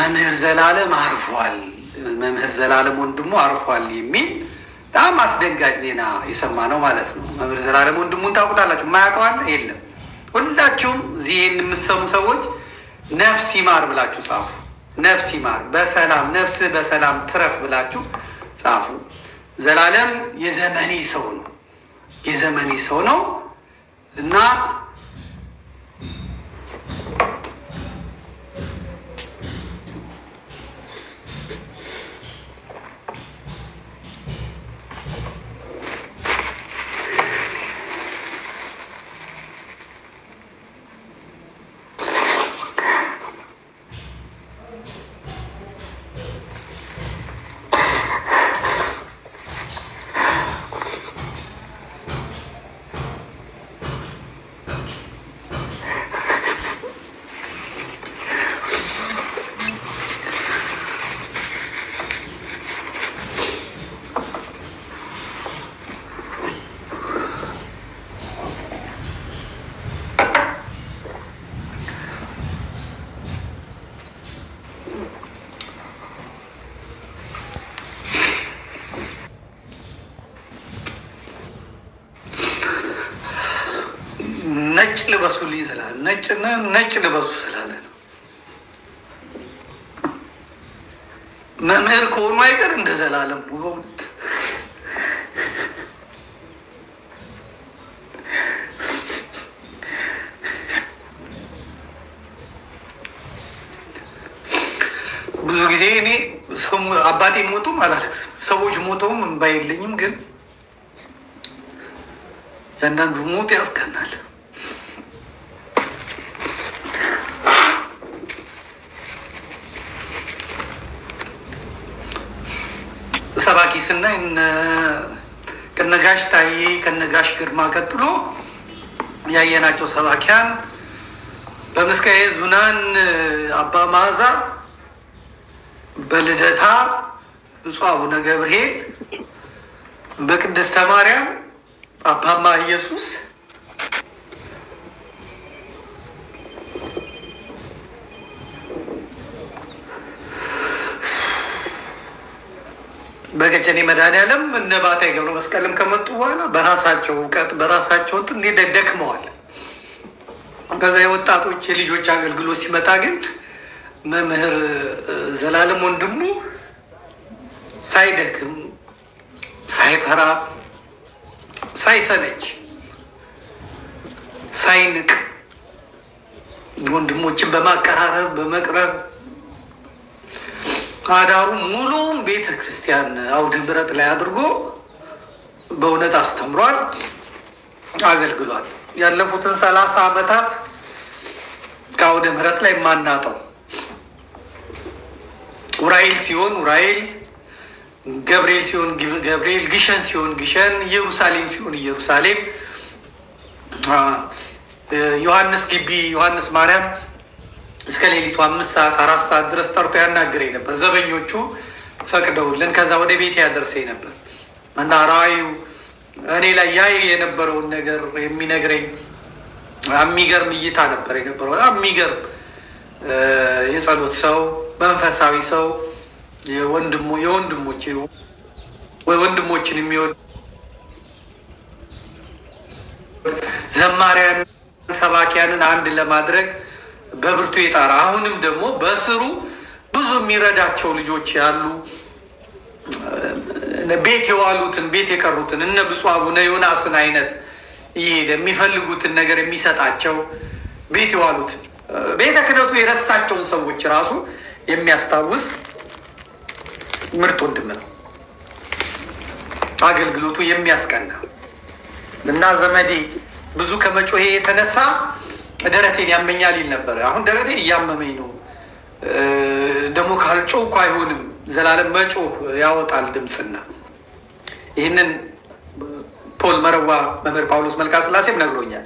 መምህር ዘላለም አርፏል፣ መምህር ዘላለም ወንድሙ አርፏል የሚል በጣም አስደንጋጭ ዜና የሰማ ነው ማለት ነው። መምህር ዘላለም ወንድሙን ታውቁታላችሁ? የማያውቀው አለ? የለም። ሁላችሁም እዚህ የምትሰሙ ሰዎች ነፍስ ይማር ብላችሁ ጻፉ። ነፍስ ይማር፣ በሰላም ነፍስ በሰላም ትረፍ ብላችሁ ጻፉ። ዘላለም የዘመኔ ሰው ነው፣ የዘመኔ ሰው ነው እና ነጭ ልበሱ ስላለ ነጭ ልበሱ ስላለ ነው። መምህር ከሆኑ አይቀር እንደ ዘላለም በእውነት ብዙ ጊዜ እኔ አባቴ ሞቶም አላለቅስም፣ ሰዎች ሞተውም እምባ የለኝም። ግን ያንዳንዱ ሞት ያስቀናል። ሰባኪ ስናይ ከነጋሽ ታዬ ከነጋሽ ግርማ ቀጥሎ ያየናቸው ሰባኪያን በምስካየ ኅዙናን አባ መዓዛ፣ በልደታ ብፁዕ አቡነ ገብርኤል፣ በቅድስተ ማርያም አባማ ኢየሱስ፣ በቀጨኔ መድኃኔዓለም እነ ባታይ ገብረ መስቀልም ከመጡ በኋላ በራሳቸው እውቀት በራሳቸው እንትን ደክመዋል። ከዛ የወጣቶች የልጆች አገልግሎት ሲመጣ ግን መምህር ዘላለም ወንድሙ ሳይደክም ሳይፈራ ሳይሰለች ሳይንቅ ወንድሞችን በማቀራረብ በመቅረብ አዳሩ ሙሉም ቤተ ክርስቲያን አውደ ምሕረት ላይ አድርጎ በእውነት አስተምሯል፣ አገልግሏል። ያለፉትን 30 ዓመታት ከአውደ ምሕረት ላይ የማናጠው ዑራኤል ሲሆን ዑራኤል፣ ገብርኤል ሲሆን ገብርኤል፣ ግሸን ሲሆን ግሸን፣ ኢየሩሳሌም ሲሆን ኢየሩሳሌም፣ ዮሐንስ ግቢ ዮሐንስ ማርያም እስከ ሌሊቱ 5 ሰዓት 4 ሰዓት ድረስ ጠርቶ ያናግረኝ ነበር። ዘበኞቹ ፈቅደውልን ከዛ ወደ ቤት ያደርሰኝ ነበር እና ራእዩ እኔ ላይ ያይ የነበረውን ነገር የሚነግረኝ የሚገርም እይታ ነበር የነበረው። በጣም የሚገርም የጸሎት ሰው፣ መንፈሳዊ ሰው፣ ወንድሞችን የሚወድ ዘማሪያን ሰባኪያንን አንድ ለማድረግ በብርቱ የጣራ አሁንም ደግሞ በስሩ ብዙ የሚረዳቸው ልጆች ያሉ ቤት የዋሉትን ቤት የቀሩትን እነ ብፁዕ አቡነ ዮናስን አይነት ይሄድ የሚፈልጉትን ነገር የሚሰጣቸው ቤት የዋሉትን ቤተ ክህነቱ የረሳቸውን ሰዎች ራሱ የሚያስታውስ ምርጥ ወንድም ነው። አገልግሎቱ የሚያስቀና እና ዘመዴ ብዙ ከመጮሄ የተነሳ ደረቴን ያመኛል ይል ነበር። አሁን ደረቴን እያመመኝ ነው። ደግሞ ካልጮህ አይሆንም። ዘላለም መጮህ ያወጣል ድምፅና ይህንን ፖል መረዋ መምህር ጳውሎስ መልካ ስላሴም ነግሮኛል።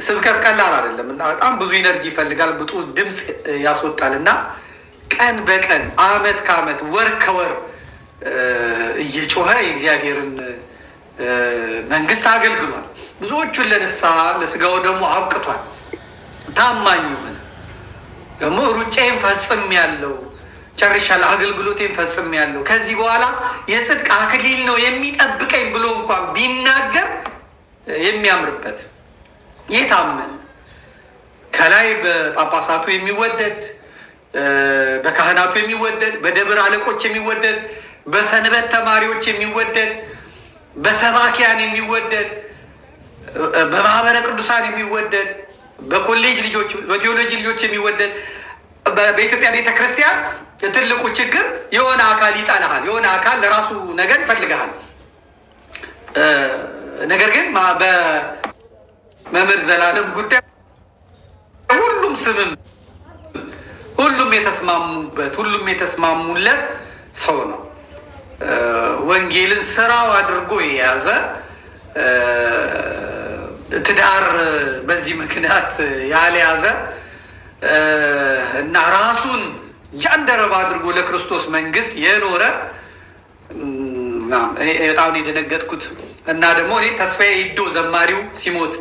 ስብከት ቀላል አይደለም እና በጣም ብዙ ኢነርጂ ይፈልጋል፣ ብጡ ድምፅ ያስወጣል እና ቀን በቀን አመት ከአመት ወር ከወር እየጮኸ የእግዚአብሔርን መንግስት አገልግሏል። ብዙዎቹን ለንስሐ ለስጋው ደግሞ አብቅቷል። ታማኝ የሆነ ደግሞ ሩጫዬን ፈጽም ያለው ጨርሻለሁ፣ አገልግሎቴን ፈጽሜያለሁ፣ ከዚህ በኋላ የጽድቅ አክሊል ነው የሚጠብቀኝ ብሎ እንኳን ቢናገር የሚያምርበት የታመነ ከላይ በጳጳሳቱ የሚወደድ በካህናቱ የሚወደድ በደብር አለቆች የሚወደድ በሰንበት ተማሪዎች የሚወደድ በሰባኪያን የሚወደድ በማህበረ ቅዱሳን የሚወደድ በኮሌጅ ልጆች በቴዎሎጂ ልጆች የሚወደድ በኢትዮጵያ ቤተ ክርስቲያን ትልቁ ችግር የሆነ አካል ይጠላሃል፣ የሆነ አካል ለራሱ ነገር ይፈልግሃል። ነገር ግን በመምህር ዘላለም ጉዳይ ሁሉም ስምም ሁሉም የተስማሙበት ሁሉም የተስማሙለት ሰው ነው። ወንጌልን ስራው አድርጎ የያዘ ትዳር በዚህ ምክንያት ያልያዘ እና ራሱን ጃንደረባ አድርጎ ለክርስቶስ መንግስት የኖረ በጣም የደነገጥኩት እና ደግሞ እኔ ተስፋዬ ይዶ ዘማሪው ሲሞት፣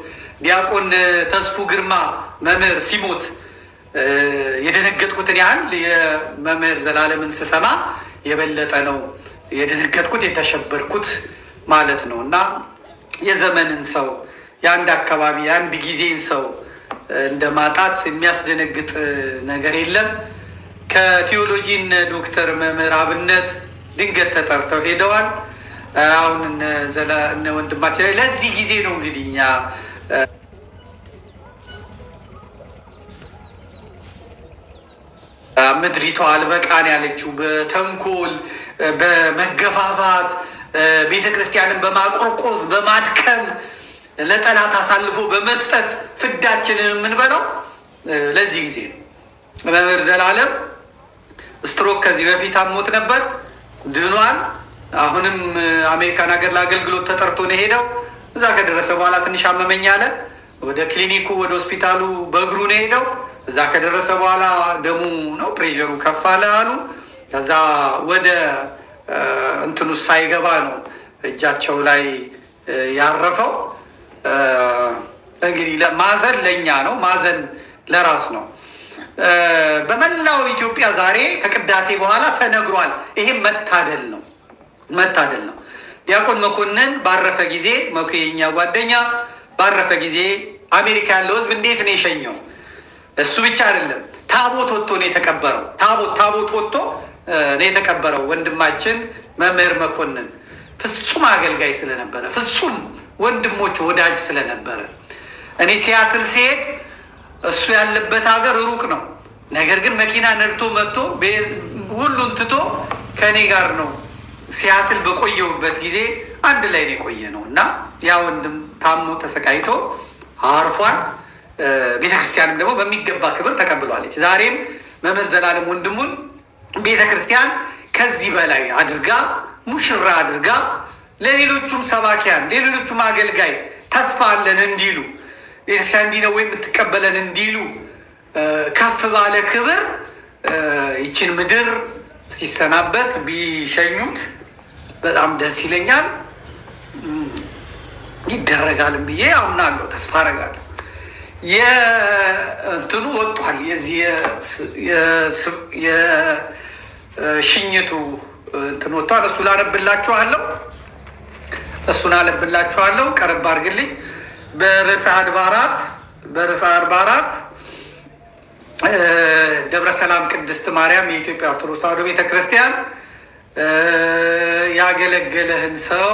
ዲያቆን ተስፉ ግርማ መምህር ሲሞት የደነገጥኩትን ያህል የመምህር ዘላለምን ስሰማ የበለጠ ነው የደነገጥኩት የተሸበርኩት ማለት ነው። እና የዘመንን ሰው የአንድ አካባቢ የአንድ ጊዜን ሰው እንደ ማጣት የሚያስደነግጥ ነገር የለም። ከቴዎሎጂን ዶክተር መምህር አብነት ድንገት ተጠርተው ሄደዋል። አሁን እነ ወንድማችን ላይ ለዚህ ጊዜ ነው እንግዲህ እኛ ምድሪቷ አልበቃን ያለችው በተንኮል በመገፋፋት ቤተ ክርስቲያንን በማቆርቆዝ በማድከም ለጠላት አሳልፎ በመስጠት ፍዳችንን የምንበላው ለዚህ ጊዜ ነው። መምህር ዘላለም ስትሮክ ከዚህ በፊት አሞት ነበር፣ ድኗል። አሁንም አሜሪካን ሀገር ለአገልግሎት ተጠርቶ ነው ሄደው። እዛ ከደረሰ በኋላ ትንሽ አመመኝ አለ። ወደ ክሊኒኩ ወደ ሆስፒታሉ በእግሩ ነው ሄደው። እዛ ከደረሰ በኋላ ደሙ ነው ፕሬሸሩ ከፍ አለ አሉ። ከዛ ወደ እንትኑ ሳይገባ ነው እጃቸው ላይ ያረፈው። እንግዲህ ማዘን ለእኛ ነው፣ ማዘን ለራስ ነው። በመላው ኢትዮጵያ ዛሬ ከቅዳሴ በኋላ ተነግሯል። ይሄም መታደል ነው፣ መታደል ነው። ዲያቆን መኮንን ባረፈ ጊዜ መኮ የኛ ጓደኛ ባረፈ ጊዜ አሜሪካ ያለው ሕዝብ እንዴት ነው የሸኘው? እሱ ብቻ አይደለም፣ ታቦት ወጥቶ ነው የተቀበረው። ታቦት ወጥቶ ነው የተቀበረው። ወንድማችን መምህር መኮንን ፍጹም አገልጋይ ስለነበረ፣ ፍጹም ወንድሞች ወዳጅ ስለነበረ እኔ ሲያትል ሲሄድ እሱ ያለበት ሀገር ሩቅ ነው። ነገር ግን መኪና ነድቶ መጥቶ ሁሉን ትቶ ከእኔ ጋር ነው ሲያትል በቆየሁበት ጊዜ አንድ ላይ ነው የቆየ ነው እና ያ ወንድም ታሞ ተሰቃይቶ አርፏል። ቤተክርስቲያንም ደግሞ በሚገባ ክብር ተቀብሏለች። ዛሬም መምህር ዘላለም ወንድሙን ቤተክርስቲያን ከዚህ በላይ አድርጋ ሙሽራ አድርጋ ለሌሎቹም ሰባኪያን ለሌሎቹም አገልጋይ ተስፋ አለን እንዲሉ ቤተክርስቲያን እንዲህ ነው ወይ የምትቀበለን እንዲሉ ከፍ ባለ ክብር ይችን ምድር ሲሰናበት ቢሸኙት በጣም ደስ ይለኛል። ይደረጋልም ብዬ አምናለሁ፣ ተስፋ አደርጋለሁ። የእንትኑ ወጥቷል። የዚህ የሽኝቱ እንትን ወጥቷል። እሱ ላነብላችኋለሁ፣ እሱን አነብላችኋለሁ። ቀረብ አድርግልኝ። በርዕሰ አድባራት ደብረ ሰላም ቅድስት ማርያም የኢትዮጵያ ኦርቶዶክስ ተዋሕዶ ቤተክርስቲያን ያገለገለህን ሰው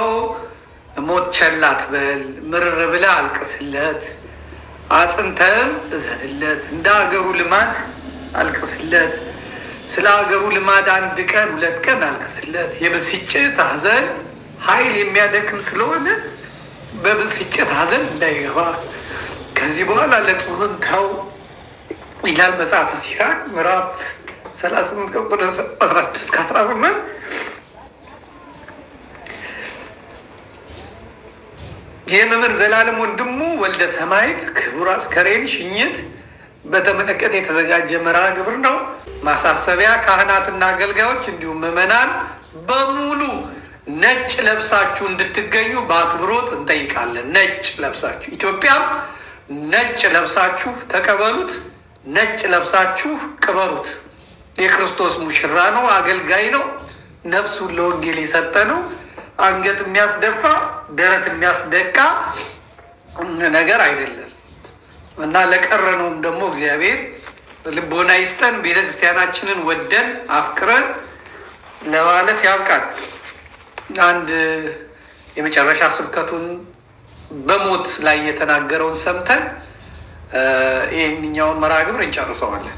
ሞት ቸል አትበል፣ ምርር ብለህ አልቅስለት፣ አጽንተህም እዘንለት፣ እንደ ሀገሩ ልማድ አልቅስለት፣ ስለ ሀገሩ ልማድ 1 ቀን 2 ቀን አልቅስለት። የብስጭት ሐዘን ኃይል የሚያደክም ስለሆነ በብስጭት ሐዘን እንዳይገባ ከዚህ በኋላ ለቅሶህን ተው ይላል መጽሐፈ ሲራክ ምዕራፍ 38 ቁጥር 16-18። የመምህር ዘላለም ወንድሙ ወልደ ሰማዕት ክቡር አስከሬን ሽኝት በተመለከተ የተዘጋጀ መርሃ ግብር ነው። ማሳሰቢያ፣ ካህናትና አገልጋዮች እንዲሁም ምዕመናን በሙሉ ነጭ ለብሳችሁ እንድትገኙ በአክብሮት እንጠይቃለን። ነጭ ለብሳችሁ ኢትዮጵያም ነጭ ለብሳችሁ ተቀበሉት፣ ነጭ ለብሳችሁ ቅበሩት። የክርስቶስ ሙሽራ ነው፣ አገልጋይ ነው፣ ነፍሱን ለወንጌል የሰጠ ነው። አንገት የሚያስደፋ ደረት የሚያስደቃ ነገር አይደለም እና ለቀረነውም ደግሞ እግዚአብሔር ልቦና ይስጠን። ቤተክርስቲያናችንን ወደን አፍቅረን ለማለፍ ያብቃል። አንድ የመጨረሻ ስብከቱን በሞት ላይ የተናገረውን ሰምተን ይህኛውን መርሃ ግብር እንጨርሰዋለን።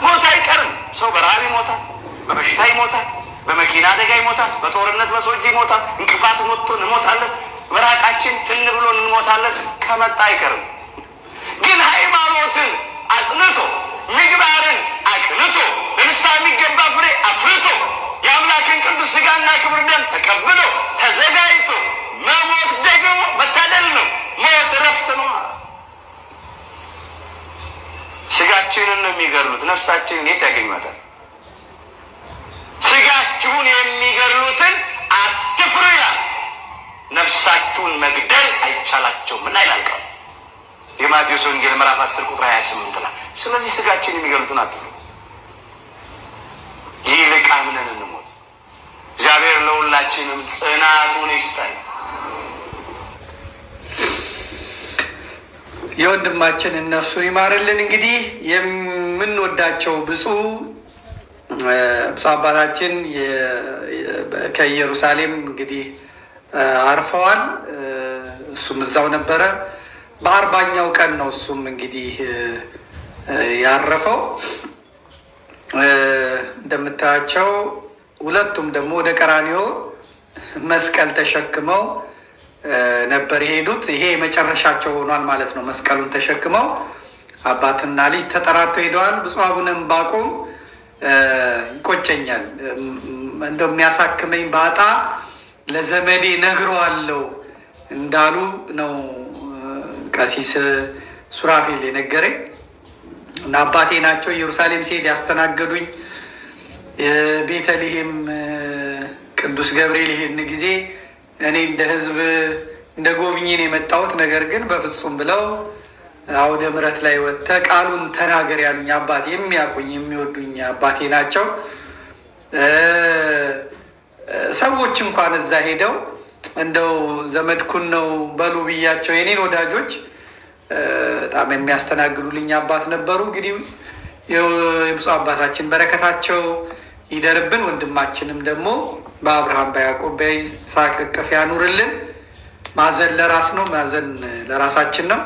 ሞት አይቀርም። ሰው በረሃብ ይሞታል፣ በበሽታ ይሞታል፣ በመኪና አደጋ ይሞታል፣ በጦርነት በሶጅ ይሞታል፣ እንቅፋት ሞቶን እንሞታለን፣ ምራቃችን ትን ብሎን እንሞታለን። ከመጣ አይቀርም። ግን ሃይማኖትን አጽንቶ ምግባርን አቅንቶ ለንስሐ የሚገባ ፍሬ አፍርቶ የአምላክን ቅዱስ ሥጋና ክቡር ደም ተቀብሎ ተዘጋጅቶ መሞት ደግሞ መታደል ነው። ሞት እረፍት ነው። ሥጋችንን ነው የሚገድሉት፣ ነፍሳችንን የት ያገኟታል? ሥጋችሁን የሚገድሉትን አትፍሩ ይላል። ነፍሳችሁን መግደል አይቻላቸውም እና ይላል ቃሉ የማቴዎስ ወንጌል ምዕራፍ 10 ቁጥር 28 ላይ። ስለዚህ ሥጋችንን የሚገድሉትን አትፍሩ፣ ይልቅ አምነን እንሞት። እግዚአብሔር ለሁላችንም ጽናቱን ይስጠን። የወንድማችንን ነፍሱን ይማርልን። እንግዲህ የምንወዳቸው ብፁዕ አባታችን ከኢየሩሳሌም እንግዲህ አርፈዋል። እሱም እዛው ነበረ። በ40ኛው ቀን ነው እሱም እንግዲህ ያረፈው። እንደምታያቸው ሁለቱም ደግሞ ወደ ቀራንዮ መስቀል ተሸክመው ነበር የሄዱት። ይሄ የመጨረሻቸው ሆኗል ማለት ነው። መስቀሉን ተሸክመው አባትና ልጅ ተጠራርተው ሄደዋል። ብፁዕ አቡነ ዕንባቆም ይቆጨኛል፣ እንደው የሚያሳክመኝ ባጣ ለዘመዴ ነግረዋለሁ እንዳሉ ነው ቀሲስ ሱራፌል የነገረኝ እና አባቴ ናቸው። ኢየሩሳሌም ሲሄድ ያስተናገዱኝ ቤተልሔም ቅዱስ ገብርኤል ይሄን ጊዜ እኔ እንደ ሕዝብ እንደ ጎብኝን የመጣሁት ነገር ግን በፍጹም ብለው አውደ ምሕረት ላይ ወጥተህ ቃሉን ተናገር ያሉኝ አባቴ፣ የሚያውቁኝ የሚወዱኝ አባቴ ናቸው። ሰዎች እንኳን እዛ ሄደው እንደው ዘመድኩን ነው በሉ ብያቸው የኔን ወዳጆች በጣም የሚያስተናግዱልኝ አባት ነበሩ። እንግዲህ የብፁዕ አባታችን በረከታቸው ይደርብን። ወንድማችንም ደግሞ በአብርሃም በያዕቆብ በይስሐቅ እቅፍ ያኑርልን። ማዘን ለራስ ነው፣ ማዘን ለራሳችን ነው።